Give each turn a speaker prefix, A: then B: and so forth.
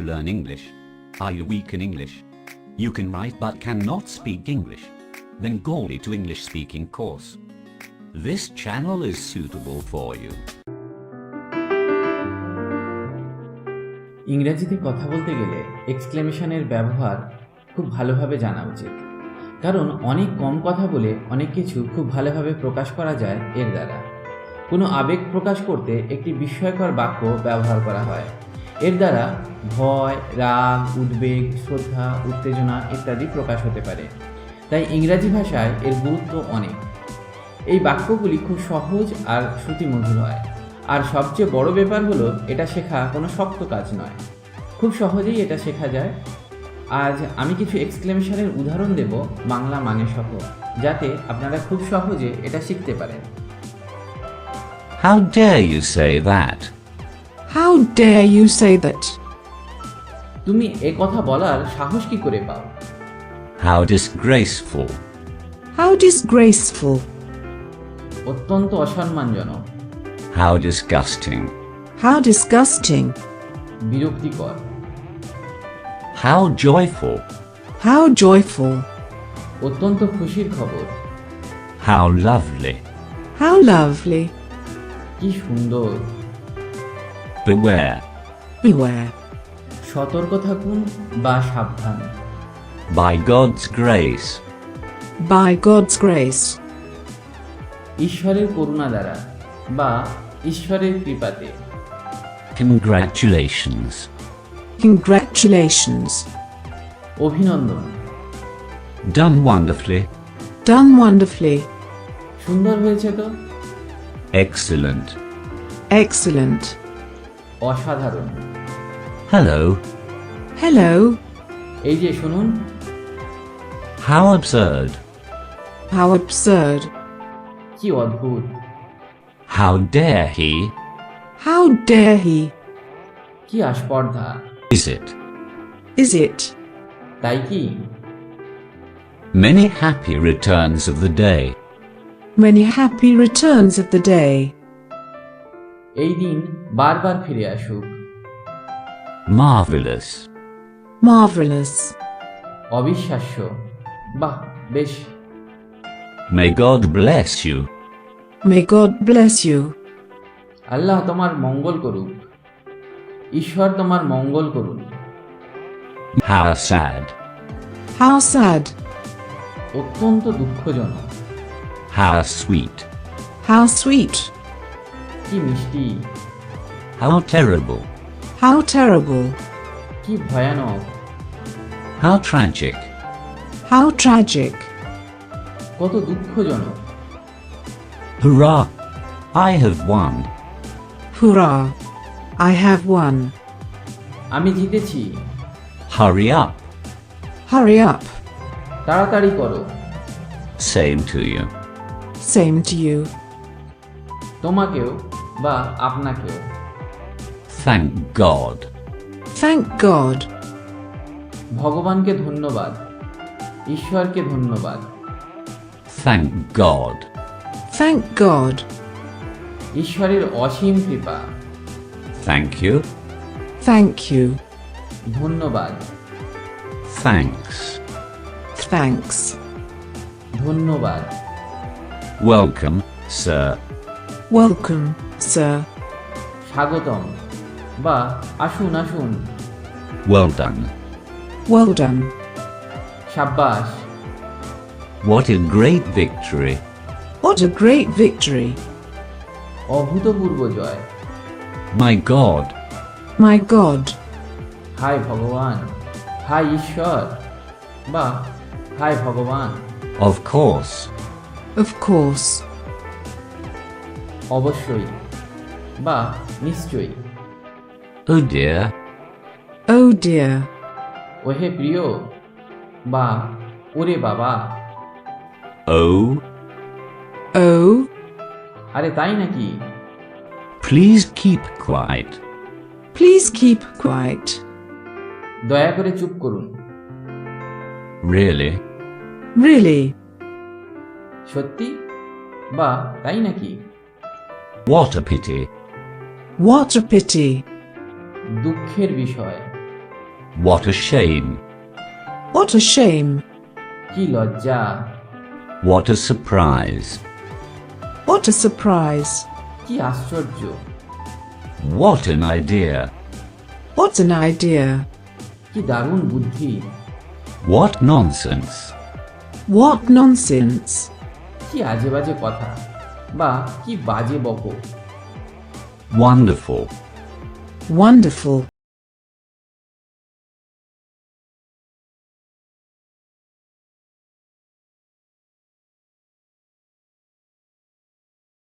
A: to learn English? Are you weak in English? You can write but cannot speak English? Bengali to English speaking course. This channel is suitable for you.
B: ইংরেজিতে কথা বলতে গেলে এক্সক্লেমেশনের ব্যবহার খুব ভালোভাবে জানা উচিত, কারণ অনেক কম কথা বলে অনেক কিছু খুব ভালোভাবে প্রকাশ করা যায় এর দ্বারা। কোনো আবেগ প্রকাশ করতে একটি বিস্ময়কর বাক্য ব্যবহার করা হয়। এর দ্বারা ভয়, রাগ, উদ্বেগ, শ্রদ্ধা, উত্তেজনা ইত্যাদি প্রকাশ হতে পারে। তাই ইংরাজি ভাষায় এর গুরুত্ব অনেক। এই বাক্যগুলি খুব সহজ আর শ্রুতিমধুর হয়। আর সবচেয়ে বড় ব্যাপার হলো এটা শেখা কোনো শক্ত কাজ নয়, খুব সহজেই এটা শেখা যায়। আজ আমি কিছু এক্সক্লেমেশনের উদাহরণ দেব বাংলা মানে সহ, যাতে আপনারা খুব সহজে এটা শিখতে পারেন।
A: How dare you say that?
C: How dare you say that?
B: তুমি এ কথা বলার সাহস কি করে পাও?
A: How disgraceful!
C: How disgraceful!
B: অত্যন্ত অসম্মানজনক।
A: How disgusting!
C: How disgusting!
B: বিরক্তিকর।
A: How joyful!
C: How joyful!
B: অত্যন্ত খুশির খবর।
A: How lovely!
C: How lovely!
B: কি সুন্দর।
A: Beware!
C: Beware!
B: সতর্ক থাকুন বা সাবধান।
A: By God's grace!
C: By God's grace!
B: ঈশ্বরের করুণা দ্বারা বা ঈশ্বরের কৃপাতে।
A: Congratulations!
C: Congratulations!
B: অভিনন্দন।
A: Done wonderfully!
C: Done wonderfully!
B: সুন্দর হয়েছে তো।
A: Excellent!
C: Excellent!
B: অসাধারণ।
A: Hello!
C: Hello!
B: এই যে শুনুন।
A: How absurd!
C: How absurd!
B: কি অদ্ভুত।
A: How dare he!
C: How dare he!
B: কি আস্পর্ধা।
A: Is it?
C: Is it?
B: তাই কি?
A: Many happy returns of the day.
C: Many happy returns of the day.
B: এই দিন বারবার ফিরে আসুক।
A: Marvelous!
C: Marvelous!
B: অবিশ্বাস্য। বাহ, বেশ।
A: May God bless you.
C: May God bless you.
B: আল্লাহ তোমার মঙ্গল করুক। ঈশ্বর তোমার মঙ্গল করুন।
A: How sad!
C: How sad!
B: অত্যন্ত দুঃখজনক।
A: How sweet!
C: How sweet!
B: কি মিষ্টি।
A: How terrible!
C: How terrible!
B: কি ভয়ানক।
A: How tragic!
C: How tragic!
B: কত দুঃখজনক।
A: Hurrah! I have won.
C: Hurrah! I have won.
B: আমি জিতেছি।
A: Hurry up.
C: Hurry up.
B: তাড়াতাড়ি করো।
A: Same to you.
C: Same to you.
B: তোমাকেও বা আপনাকেও।
A: Thank God.
C: Thank God.
B: ভগবানকে ধন্যবাদ। ঈশ্বরকে ধন্যবাদ।
A: Thank God.
C: Thank God.
B: ঈশ্বরের অসীম কৃপা।
A: Thank you.
C: Thank you.
B: ধন্যবাদ।
A: Thanks.
C: Thanks.
B: ধন্যবাদ।
A: Welcome, sir.
C: Welcome, sir.
B: স্বাগতম বা আসুন আসুন।
A: Well done.
C: Well done.
B: সাব্বাস।
A: What a great victory.
C: What a great victory.
B: অভূতপূর্ব জয়।
A: My God.
C: My God.
B: হায় ভগবান, হায় ঈশ্বর বা হায় ভগবান।
A: Of course.
C: Of course.
B: অবশ্যই বা নিশ্চয়ই।
A: Oh dear.
C: Oh dear.
B: ওহে প্রিয় বা ওরে বাবা।
A: Oh.
C: Oh.
B: আরে তাই নাকি?
A: Please keep quiet.
C: Please keep quiet.
B: দয়া করে চুপ করুন।
A: Really?
C: Really?
B: সত্যি বা তাই নাকি?
A: What a pity.
C: What a pity.
B: দুঃখের বিষয়।
A: What a shame.
C: What a shame.
B: কি লজ্জা,
A: What a surprise.
C: What a surprise.
B: কি আশ্চর্য,
A: What an idea.
C: What an idea.
B: কি দারুণ বুদ্ধি,
A: What nonsense.
C: What nonsense.
B: কি আজে বাজে কথা বা কি বাজে বকো।
A: Wonderful.
C: Wonderful.